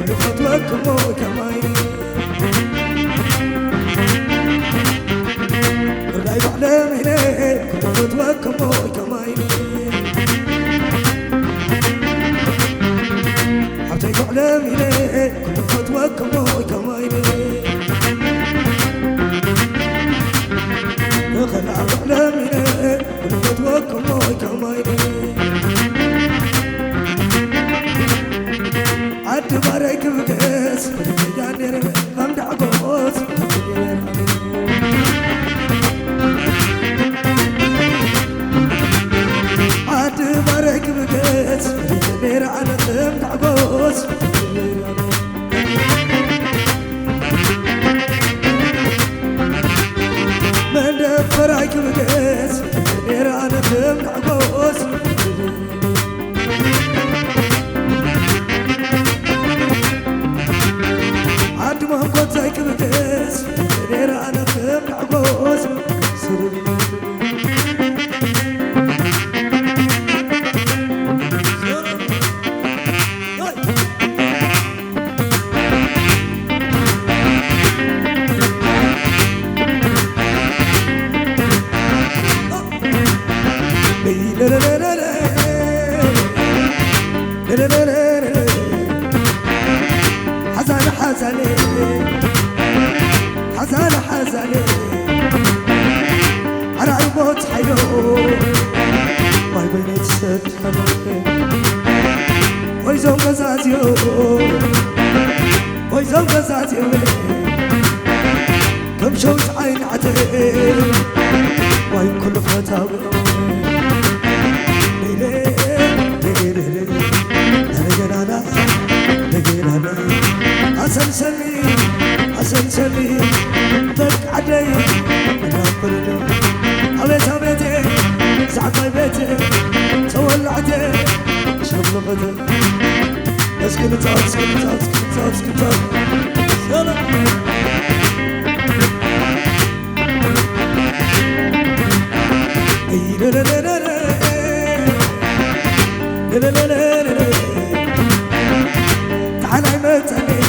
كل خطوة كماين راي بعلمي كل خطوة كماين حتى يعلمي كل خطوة كماين خلع بعلمي كل خطوة كماين عد بارك بكاس يعني غمد عقوس عد بارك بكاس نير على غمد عقوس من بارك بكاس نير على غمد عقوس زيك بكاس غير انا فهمت عقوس حزاني حزاني حزاني حزاني على الموت حيو ما بين السد ويزوم غزازيو ويزوم غزازيو كم شوت عين عتيب واي كل فتاوي أسلسلي أسلسلي ضك عدي نقبل أبيت أبيتي زعطي بيتي تولعتي شرب لغتي اسكت اسكت اسكت اسكت سلام لا لا لا لا لا لا لا لا تعالى متني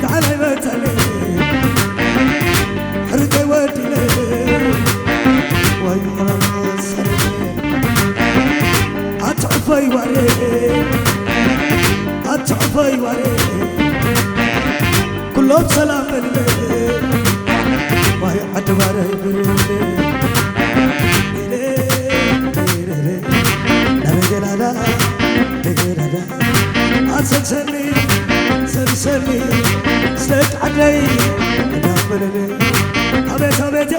تعالى متني حرقي وديني واي خلاص أتعفي وري أتعفي وري كلهم سلام لي واي عدواري سلسلي سلسلي سلك علي نقبلني أبيت أبيتي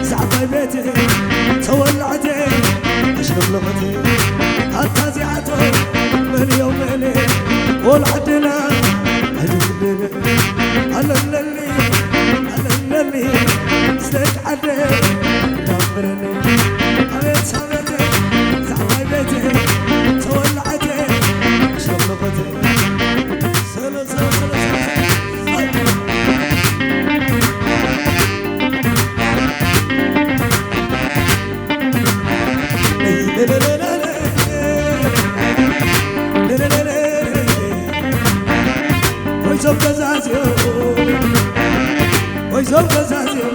زعطي بيتي تولعتي أشرب لغتي التازعته من يوميني والعدنا أجبني ألللي ألللي سلك علي نقبلني أبيت أبيتي زعطي بيتي تولعتي ويزوم غزازيو ويزوم غزازيو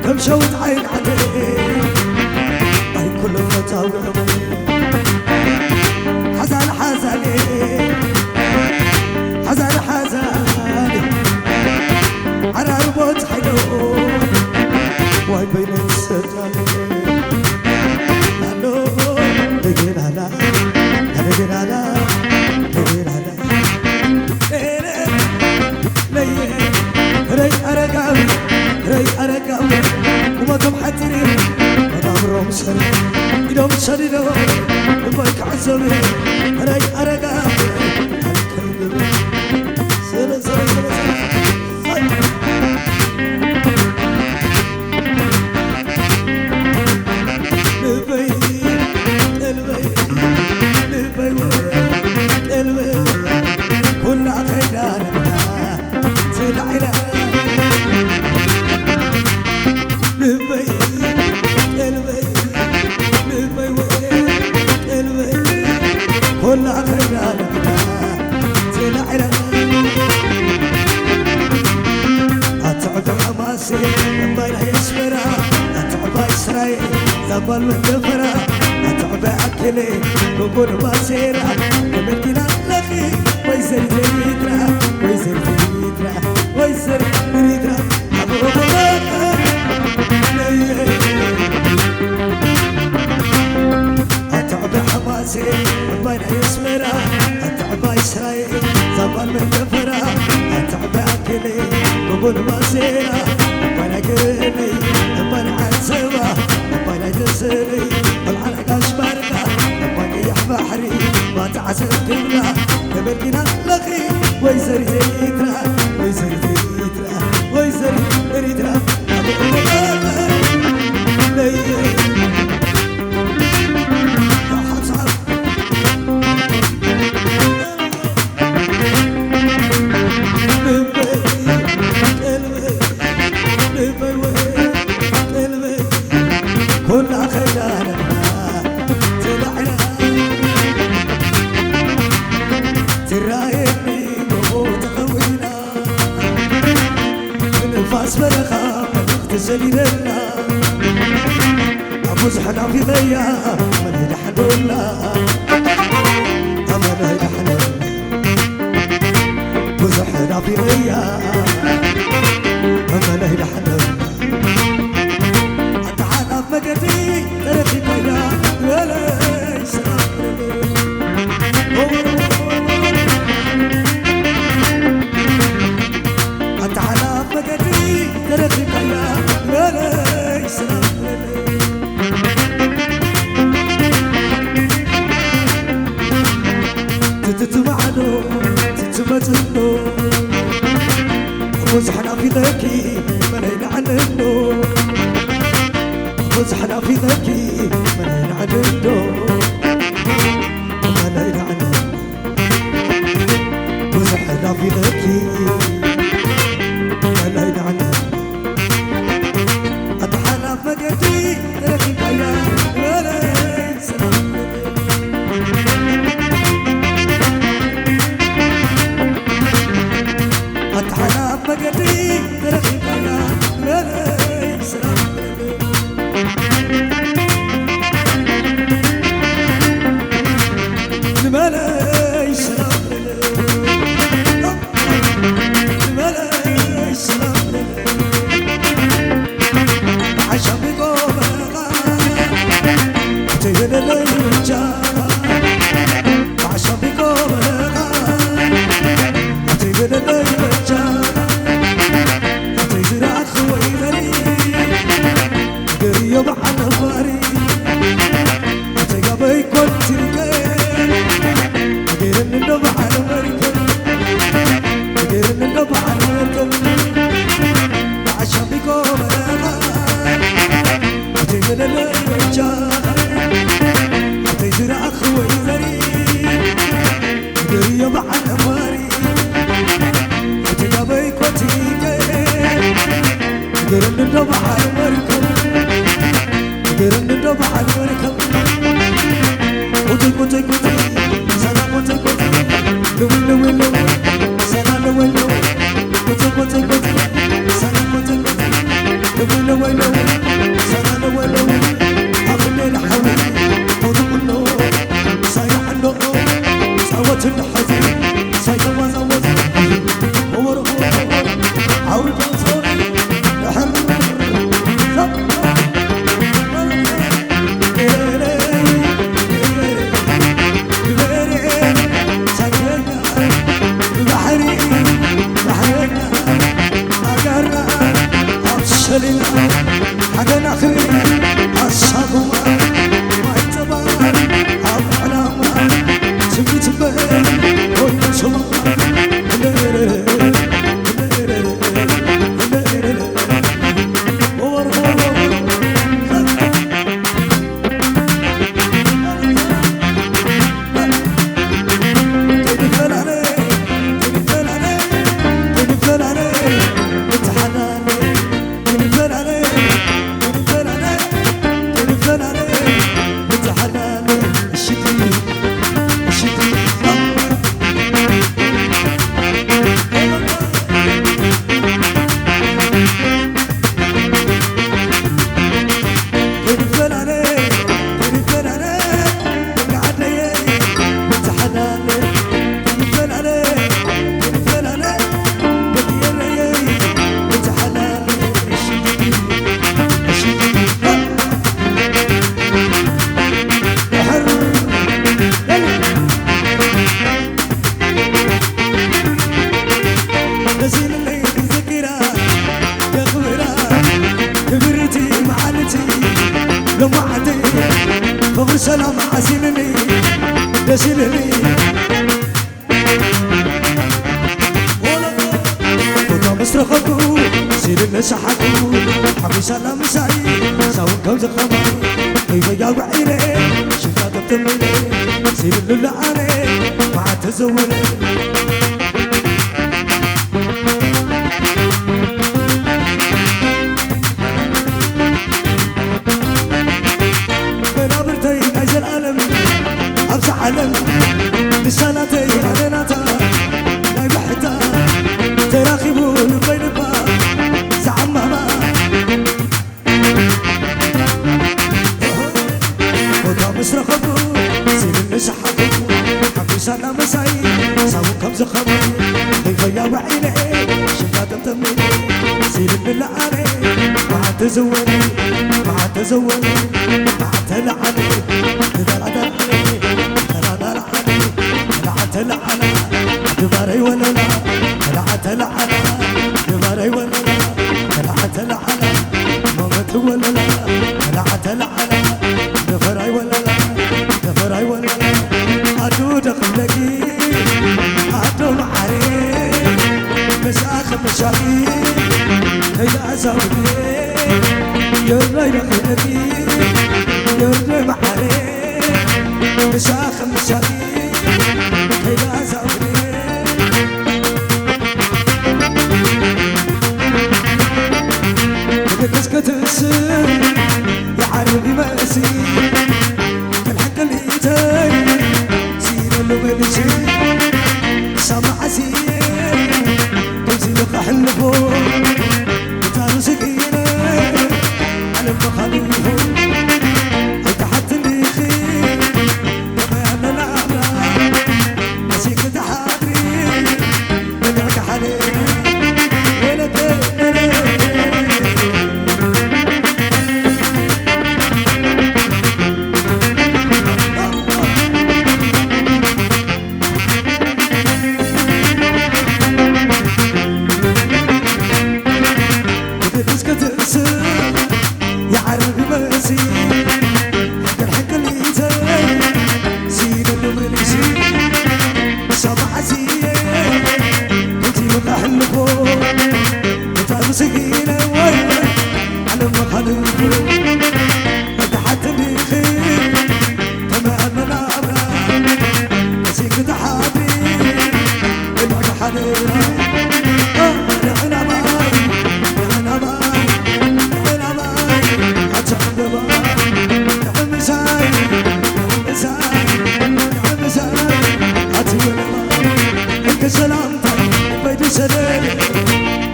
كم شوت عين عدي اي كل فتاوي حزان حزاني حزان حزاني على الموت حلو واي بين السجاني لانو دقير على دقير على دقير على ري أرقاوي ري أرقاوي وما تبحتني أنا عمرهم سري يوم سري لو بك عزمي ري أرقاوي سلا سلا سلا سلا لبي لبي لبي كلها خيرا تلعنا أتعب حماسي لما يسمرا أتعب إسرائيل زبال من دفرا أتعب أكلي بقول باسيرا كمكنا لخي ويزر تريدرا ويزر تريدرا ويزر تريدرا أبو بابا أتعب حماسي لما يسمرا أتعب إسرائيل زبال من دفرا أتعب أكلي بقول باسيرا أبانا قرني أبانا عزبا أبانا جسري والعرق أشبارنا أبانا يحبحري ما تعزب كبنا كبركنا لخي ويزر زيترا ويزر زيترا ويزر زيترا أبو بابا كلها خيرا تلعنا ترايني وتقوينا من الفاس برخا تغتسلي لنا أبو زحنا في ضيا من يلحنونا أمن يلحنونا أبو زحنا في ضيا أمن يلحنونا مقدي تركي كيا ولا يسافر أتعلى مقدي تركي كيا ولا يسافر تتمعنو تتمتنو وزحنا في ذكي من يلعننو وزحنا في ذكي من يلعننو من يلعننو وزحنا في ذكي من يلعننو أتحنا فقدي ذكي كيا ولا يسلم أتحنا فقدي ذكي كيا ولا يسلم سلام سعيد سووا كوز خمر كيف يا وعيني شفت تمني سير للعاني ما تزولي بنابرتي عايز العالم أبزع علم لسانتي عليناتا لا بحتا تراخبون بين الباب زعم ماما مسرخبو سير النشحبو حبو سلام سعيد سووا كمز خمر كيف يا وعيني شفات تمني سير اللعاني ما تزولي ما تزولي ما تلعني تدلعني تدلعني تلعني تباري ولا لا تلعني تباري ولا لا تلعني مامت ولا لا تلعني دفراي ولا لا دفراي ولا لا عدو دخلكي عدو معاري مساخ مشاقي هيدا أزاودي يرلي دخلكي يرلي معاري مساخ مشاقي هيدا أزاودي بدك تسكت السن يا عربي ماسي كالحق اللي تاي سير اللوبلشي سامع سير تمسي لك حلفو بتارو سكينة على المخاليفو هيك حتى اللي خير كما يعمل الأعمال نسيك تحاضري بدعك حالينا ولك يا عربي ماسي الحق اللي تاي سير اللوبلشي سامع سير كنتي مقاحل فوق بتعرف سكينة ولا على مخالفو انت حتى اللي خير كما أمنا أمرا نسيك تحابي ابعد حالينا نحنا معاي نحنا معاي نحنا معاي عتعب معاي نحن مساي نحن مساي نحن مساي عتعب معاي انت سلامتك بيد سلالي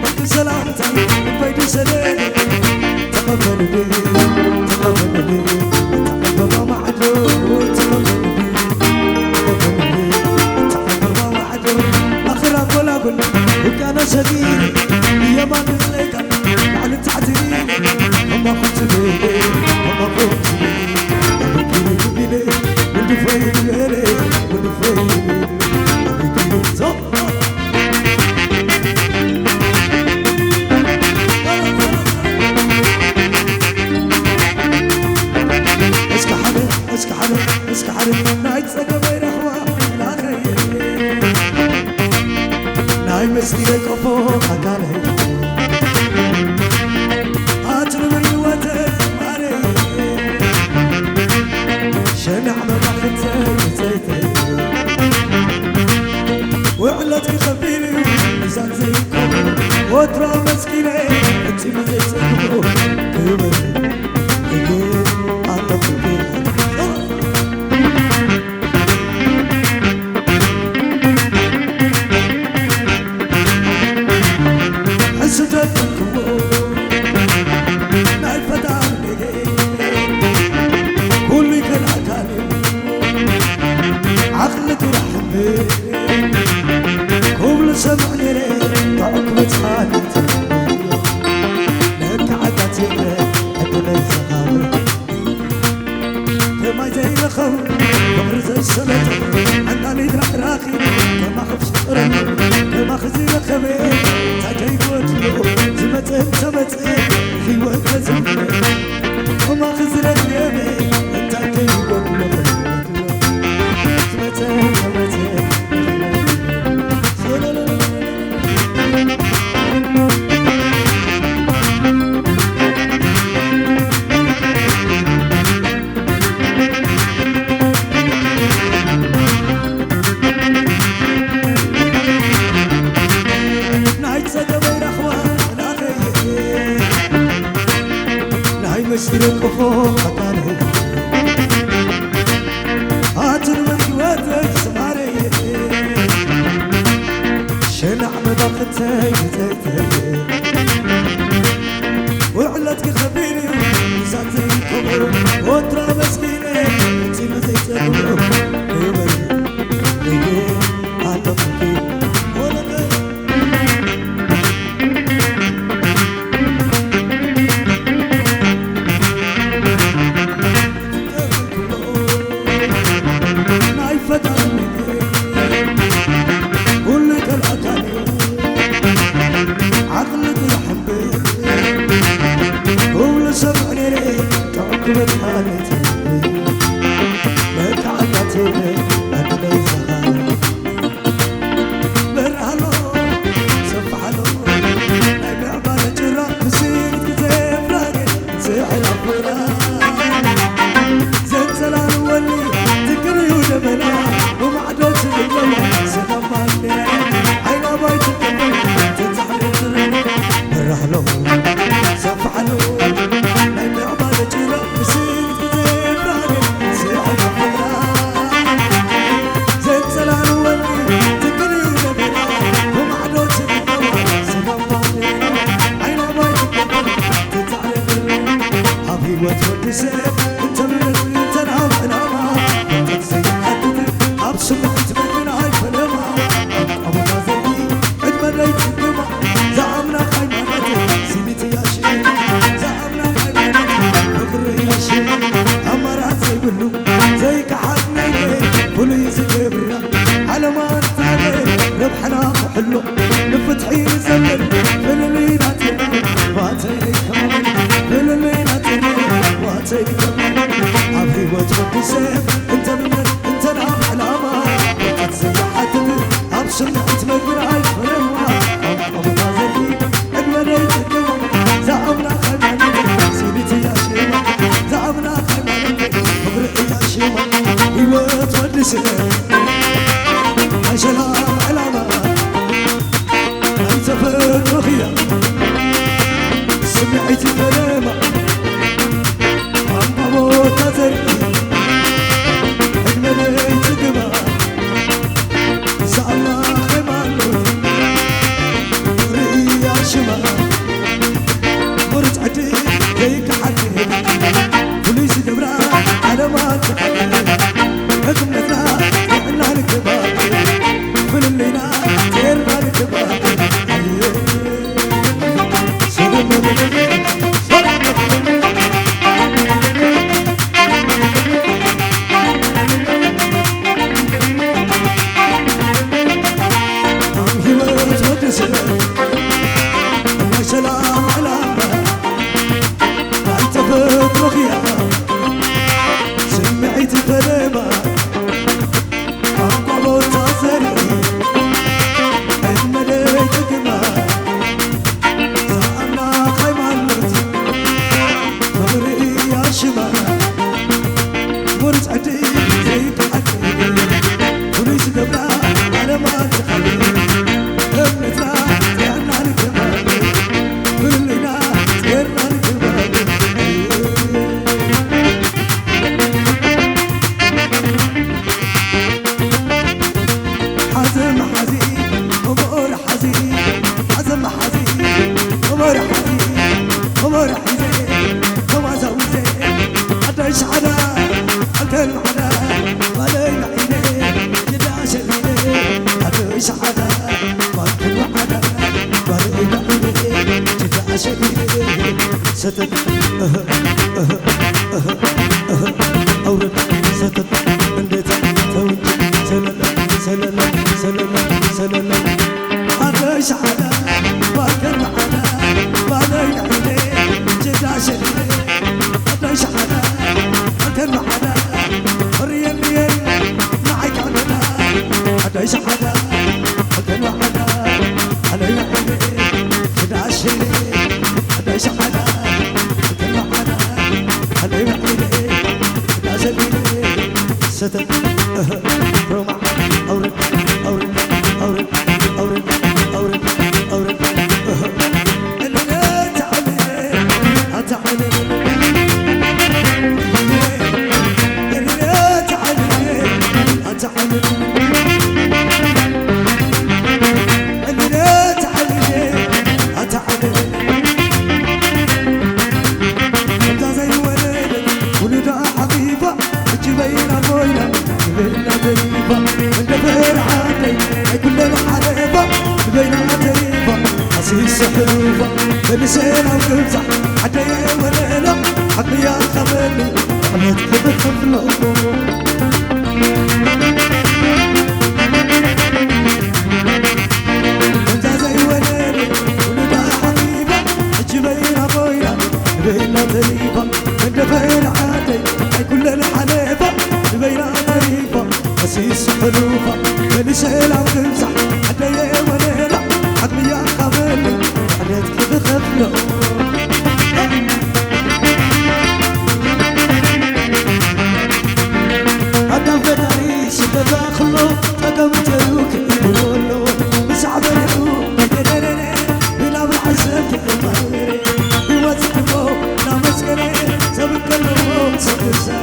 انت سلامتك بيد سلالي تقبل بي تقبل بي تحب ما معدو تقبل بي تقبل بي تحب ما معدو اخرك ولا بل وكان سبيلي يا ما نزلك يعني تعتريني وما كنت بيلي وما كنت بيلي أبكي بيلي ولد فايد بيلي ولد فايد بيلي أبكي زوب اسك حدا اسك حدا اسك حدا نايت سكا بين اخوة لا خير ناي مسكينة كفو حكالي أترمي وتر ماري شنع مباخدتي زيتي وعلتك خبيري ميزان زيكم وترى مسكينة انتي مزيتكم كيومي كيومي عطف البيت حسدتكم ناي فتاني كل كان عتاني عقلتي رحمي كل سمعني ليه تعقبت حالتي لك عدتي ليه أدنى الزغامي كما زي الخو بغر زي السلطة عنداني راخي كما خفش قرني كما خزي الخبير تاجي بوجهه زمتين زمتين في وقت زمتين وما خزر اليمين تاجي بوجهه زمتين زمتين يقفوا خطري هاتن من قوتك سماري شنع مضختي تيتي وعلتك خبيري زاتي كبر وترى مسكيني انتي ما تيتبرو يبري ليه عطفكي ولا بلسان أو كبزة حتى ولا لا حقي يا خبرني قلت كيف تفلو كنت زي وليلي ولدا حبيبة اجبينا بويا بينا تريبة من دفين عادي هاي كل الحليبة بينا تريبة أسيس حلوفة بلسان أو كبزة حتى ولا لا حقي يا خبرني قلت كيف تفلو تداخلو تقمتلوك يقولو مسعب الحوم بلا بالحسد المغري بوزقفو لا مسكري سبك اللوم سبسا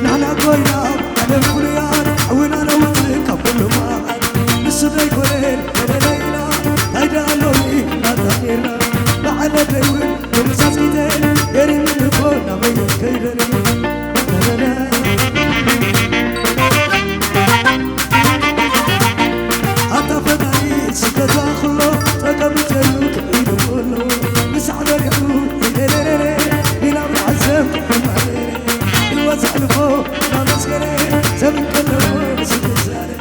نحنا كوينا على الكريان حوينا نوتك كل ما نسبي كورين ليلى هيدا لوني لا تغيرنا على بيوين ومساس كتير يرين نكون ميت كيرني حتى فدايت تداخلو تقمتلوك يقولو مسعد الحوم بلا بالعزم الوزع لفوق لا مسكري سبك اللوم سبساري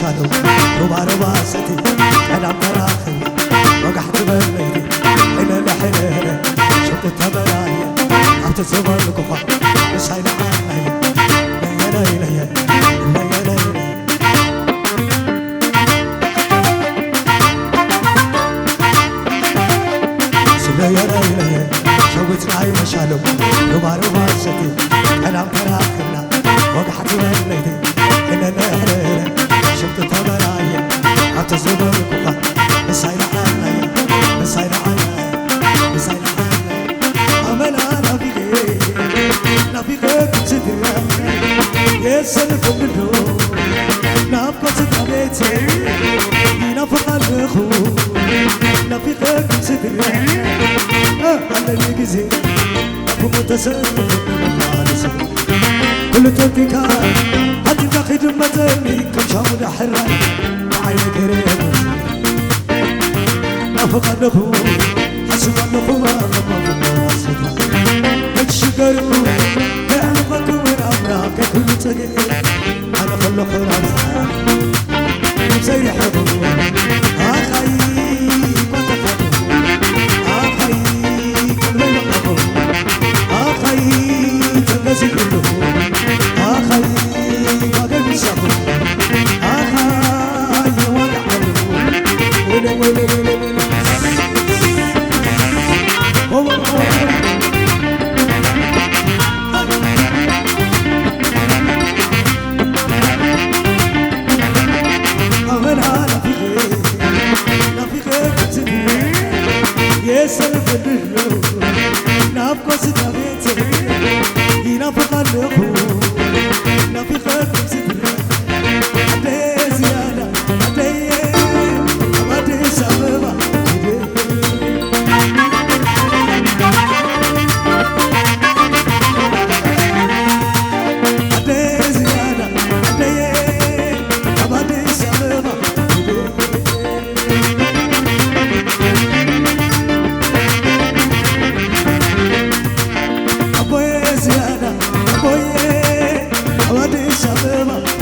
شادو ربع ربع ستي أنا براخي وقحت بليدي حلالة حلالة شفت التبلاية عبت الزبر الكفا بس هاي لحالي ليا ليا ليا ليا سليا ليا شوت معي مشالو ربع ربع ستي أنا براخي وقحت بليدي حلالة حلالة شفت تبرايا عتزبر الكفا بس هاي لحالي بس هاي لحالي بس هاي لحالي عمل أنا بيجي نبيك تدري يسلف منه نبقى تدريتي ينفق الخو نبيك تدري على بيجي أبو متسلف كل تبكي هاتي تاخد مدني كم شامل حراي معايا كريم نافق النخو حسب النخو ما غمى الشجر كأنفك من أمراك كل تقل أنا خلق رأسها زي حبو أخي كنت حبو أخي كل يقبو أخي تنزل له أخي قدم الشهر أخي وقعه ولا ولا ولا ولا يسلف الدلو نافقو ستابيتي ينافق النخو نافق الدلو عدي زيادة عدي سببا عدي زيادة عدي سببا زيادة أبوي أودي شبابا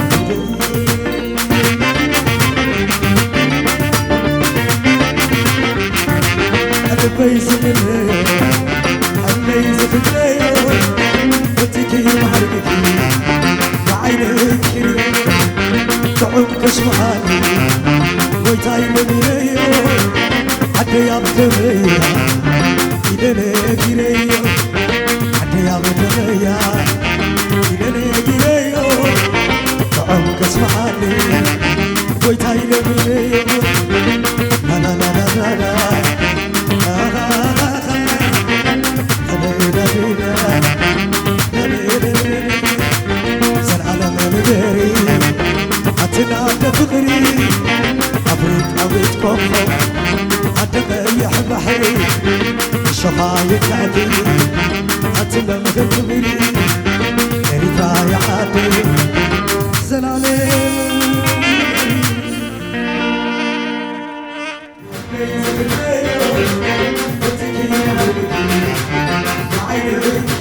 يتعدي أتلم كبري إريترا يعدي زلالي Thank you.